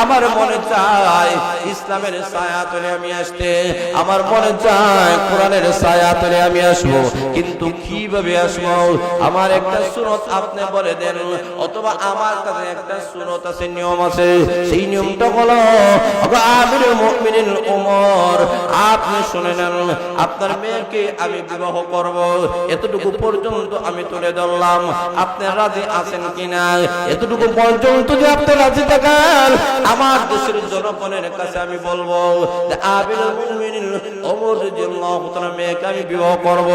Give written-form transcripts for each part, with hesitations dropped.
আমার মনে চায় ইসলামের ছায়াতলে আমি আসতে, আমার মনে চায় কোরআনের ছায়াতলে আমি আসবো, কিন্তু কিভাবে আসবো? আমার একটা সুন্নাত আপনি বলে দেন, অথবা আমার কাছে একটা সুন্নাত আছে, নিয়ম আছে। সেই নিয়মটা হলো আমিরুল মুমিনিন ওমর, আপনি শুনে নেন, আপনার মেয়েকে আমি বিবাহ করব, এতটুকু পর্যন্ত আমি তুলে ধরলাম, আপনি রাজি আছেন কিনা? এতটুকু পর্যন্ত যে আপনি রাজি থাকেন, আমার দেশের জনগণের কাছে আমি বলবো যে আমিরুল মুমিনিন ওমর রাদিয়াল্লাহু তাআলা মেয়েকে আমি বিবাহ করব।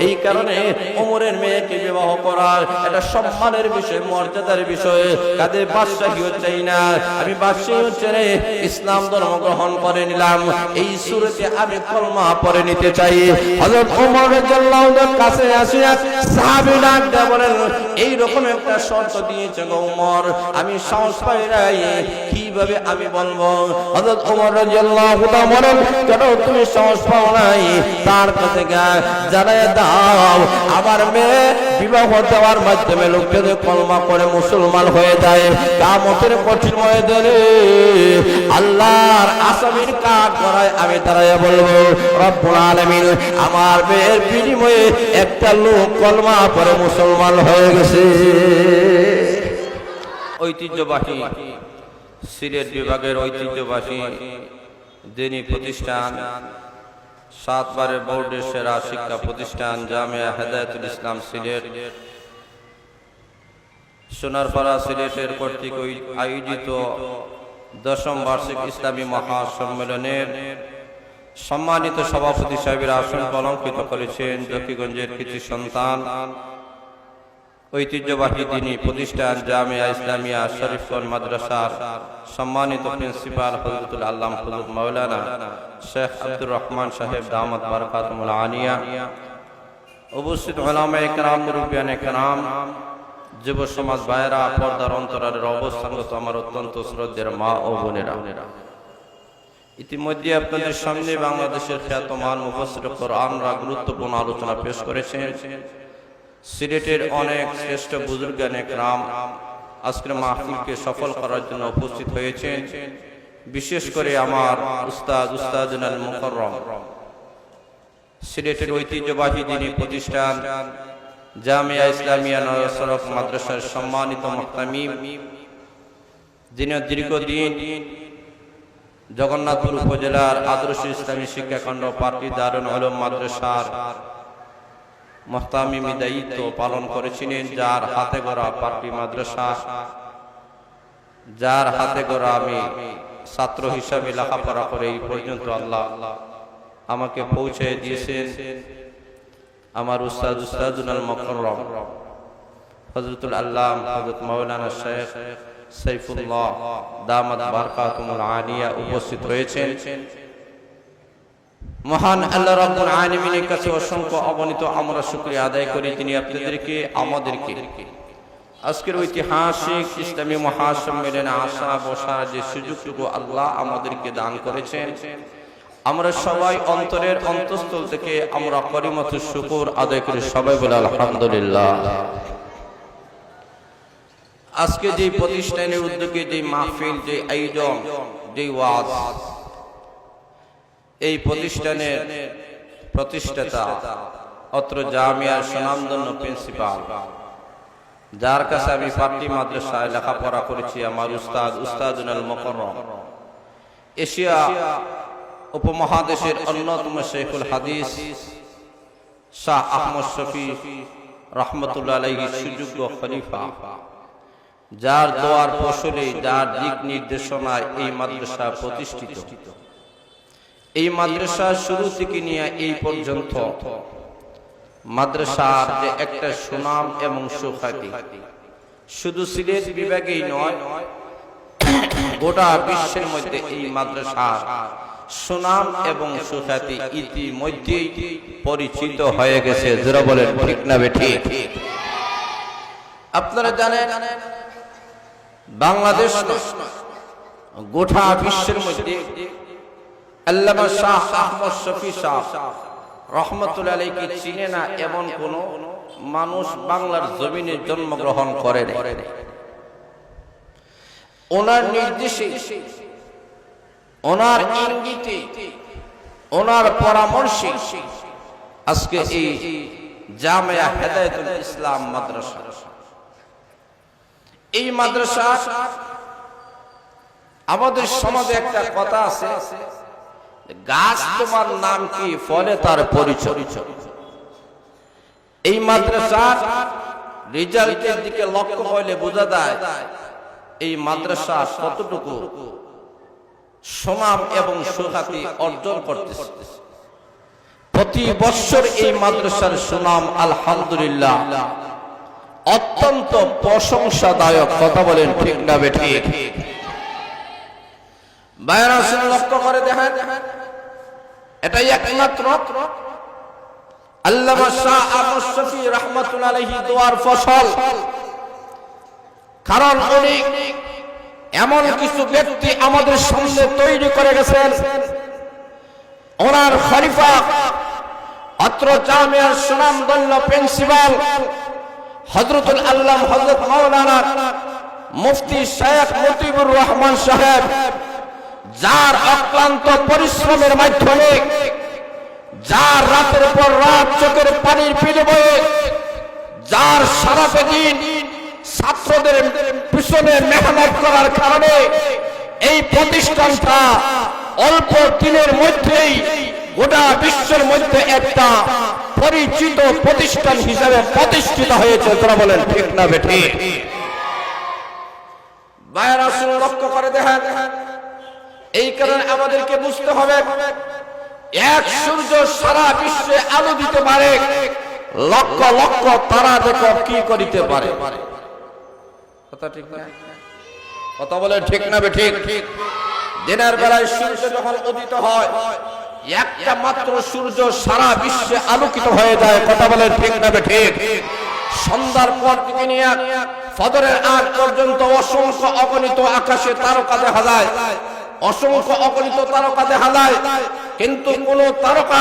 এই কারণে ওমরের মেয়েকে বিবাহ করার এটা সম্মানের বিষয়, মর্যাদার বিষয়। কাদের বাদশাহীও চাই না, আমি বাদশাহীও ছেড়ে ইসলাম ধর্ম গ্রহণ করে নিলাম। এই সূরাতে আমি কলমা পড়ে নিতে চাই। হযরত ওমর রাদিয়াল্লাহু তাআলার কাছে আসিয়া সাহাবী ডাক দিয়ে বলেন, এই রকম একটা শর্ত দিয়েছে ওমর, আমি সাহস পাই নাই, কিভাবে আমি বলবো? হযরত ওমর রাদিয়াল্লাহু তাআলা বলেন, কেন তুমি সাহস পাও নাই? তার কাছে জানায় দাও, আমার মেয়ে বিবাহ দেওয়ার মাধ্যমে লোক যদি কলমা করে মুসলমান হয়ে যায়, কিয়ামতের কঠিন ময়দানে আল্লাহর আসামির কাঠ করায় আমি দাঁড়াইয়া বলবো, রব্বুল আলামিন আমার মেয়ের বিনিময়ে একটা লোক কলমা পড়ে মুসলমান হয়ে গেছে। ঐতিহ্যবাহী সিলেট বিভাগের ঐতিহ্যবাহী দিনী প্রতিষ্ঠান, 7 বারের বোর্ডের সেরা শিক্ষা প্রতিষ্ঠান জামিয়া হেদায়েতুল ইসলাম সিলেট, সোনারপাড়া সিলেটের কর্তৃক আয়োজিত 10ম বার্ষিক ইসলামী মহাসম্মেলনের সম্মানিত সভাপতি সাহেবের আসন অলঙ্কৃত করেছেন জকিগঞ্জের কৃতি সন্তান, ঐতিহ্যবাহী দিনী প্রতিষ্ঠান জামিয়া ইসলামিয়া শরীফগঞ্জ মাদ্রাসার সম্মানিত প্রিন্সিপাল হযরতুল আল্লামা হযরত মাওলানা শেখ আব্দুর রহমান সাহেব দামাত বারাকাতুহুল আলিয়া, উপস্থিত উলামায়ে কেরাম, মুরব্বিয়ানে কেরাম, যুব সমাজ ভাইয়েরা, পর্দার অন্তরালের অবস্থানগত আমার অত্যন্ত শ্রদ্ধেয় মা ও বোনেরা, ইতিমধ্যে আপনাদের সামনে বাংলাদেশের খ্যাতমান মুফাসসির কোরআনরা গুরুত্বপূর্ণ আলোচনা পেশ করেছেন। সিলেটের অনেক শ্রেষ্ঠ বুজুর্গানে কেরাম আজকের মাহফিলকে সফল করার জন্য উপস্থিত হয়েছেন। বিশেষ করে আমার উস্তাদুল মুকাররম সিলেটের ঐতিহ্যবাহী দিনী প্রতিষ্ঠান জামিয়া ইসলামিয়া নরসরফ মাদ্রাসার সম্মানিত মুহতামিম, যিনি দীর্ঘদিন জগন্নাথপুর উপজেলার আদর্শ ইসলামী শিক্ষাখণ্ড পার্টি দারুল উলুম মাদ্রাসার মুহতামিমি দায়িত্ব পালন করেছিলেন, যার হাতে গড়া পার্টি মাদ্রাসা, যার হাতে গড়া আমি ছাত্র হিসাবে লেখাপড়া করে এই পর্যন্ত আল্লাহ আমাকে পৌঁছে দিয়েছেন। আমার উস্তাদুল মুকাররম হযরতুল আল্লামা হযরত মাওলানা শেখ সাইফুল্লাহ দামাত বারাকাতুহুল আলিয়া উপস্থিত রয়েছেন। মহান আল্লাহ রাব্বুল আলামিনের কাছে অসংখ্য অগণিত আমরা শুকরিয়া আদায় করি, তিনি আপনাদেরকে আমাদেরকে আজকের ঐতিহাসিক ইসলামী মহাসম্মেলনে আসা বসার যে সুযোগটুকু আল্লাহ আমাদেরকে দান করেছেন, আমরা সবাই অন্তরের অন্তঃস্থল থেকে আমরা কলিমাতুশ শুকর আদায় করি, সবাই বলে আলহামদুলিল্লাহ। আজকে যে প্রতিষ্ঠানের উদ্যোগে যে মাহফিল, যে আয়োজন, যে ওয়াজ, এই প্রতিষ্ঠানের প্রতিষ্ঠাতা অত্র জামিয়ার সুনামধন্য প্রিন্সিপাল, যার কাছে আমি পার্টি মাদ্রাসায় লেখাপড়া করেছি, আমার উস্তাদুল মুকাররম, এশিয়া উপমহাদেশের অন্যতম শেখুল হাদিস শাহ আহমদ শফি রহমতুল্লাহ আলাইহি সুযোগ্য খলিফা, যার দোয়ার ফসলে, যার দিক নির্দেশনায় এই মাদ্রাসা প্রতিষ্ঠিত। এই মাদ্রাসা শুরু থেকে নিয়ে এই পর্যন্ত মাদ্রাসার যে একটা সুনাম এবং সুখ্যাতি শুধু সিলেট বিভাগেই নয়, গোটা বিশ্বের মধ্যে এই মাদ্রাসার সুনাম এবং সুখ্যাতি ইতিমধ্যেই পরিচিত হয়ে গেছে। যারা বলেন ঠিক না বেঠিক? আপনারা জানেন বাংলাদেশ গোটা বিশ্বের মধ্যে আল্লামা শাহ আহমদ শফি শাহ রহমতুল্লাহ আলাইহি চিনে না এমন কোন মানুষ বাংলার জমিনে জন্মগ্রহণ করে নাই। ওনার নির্দেশে, ওনার ইঙ্গিতে, ওনার পরামর্শে আজকে এই জামিয়া হেদায়েতুল ইসলাম মাদ্রাসা, এই মাদ্রাসা আমাদের সমাজে একটা কথা আছে, গাছ তোমার নাম কি, ফলে তার পরিচয়। এই মাদ্রাসার রেজাল্টের দিকে লক্ষ্য করলে বোঝা যায় এই মাদ্রাসা কতটুকু সুনাম এবং সুখ্যাতি অর্জন করতেছে। প্রতি বছর এই মাদ্রাসার সুনাম আলহামদুলিল্লাহ অত্যন্ত প্রশংসাদায়ক। কথা বলেন ঠিক না বেঠিক? বাইরে লক্ষ্য করে দেখেন, এটাই একমাত্র আল্লামা শাহ আহমদ শফী রাহমাতুল্লাহ আলাইহি দোয়ার ফসল। কারণ উনি এমন কিছু ব্যক্তি আমাদের সামনে তৈরি করে গেছেন, ওনার খলিফা অত্র জামিয়ার সুনামধন্য প্রিন্সিপাল হযরতুল আল্লাহ হযরত মাওলানা মুফতি শেখ মতিউর রহমান সাহেব, যার অক্লান্ত পরিশ্রমের মাধ্যমে, যার রাতের পর রাত চোখের পানির বিনিময়ে, যার সারাটা দিন ছাত্রদের পিছনে মেহনত করার কারণে এই প্রতিষ্ঠানটা অল্প দিনের মধ্যেই গোটা বিশ্বের মধ্যে একটা পরিচিত প্রতিষ্ঠান হিসেবে প্রতিষ্ঠিত হয়েছে। তোরা বলেন ঠিক না বেঠিক? বাইরে লক্ষ্য করে দেখেন, এই কারণে আমাদেরকে বুঝতে হবে, এক সূর্য সারা বিশ্বে আলো দিতে পারে, লক্ষ লক্ষ তারা দেখো কি করিতে পারে। কথা ঠিক না? কথা বলে ঠিক না বেঠিক? দিনের বেলায় সূর্য যখন উদিত হয়, একটা মাত্র সূর্য সারা বিশ্বে আলোকিত হয়ে যায়। কথা বলে ঠিক না বেঠিক? সন্ধ্যার পর থেকে নিয়ে ফজরের আগ পর্যন্ত অসংখ্য অগণিত আকাশে তারকা দেখা যায়, অসংখ্য অগণিত তারকা দেখা যায়, কিন্তু কোন তারকা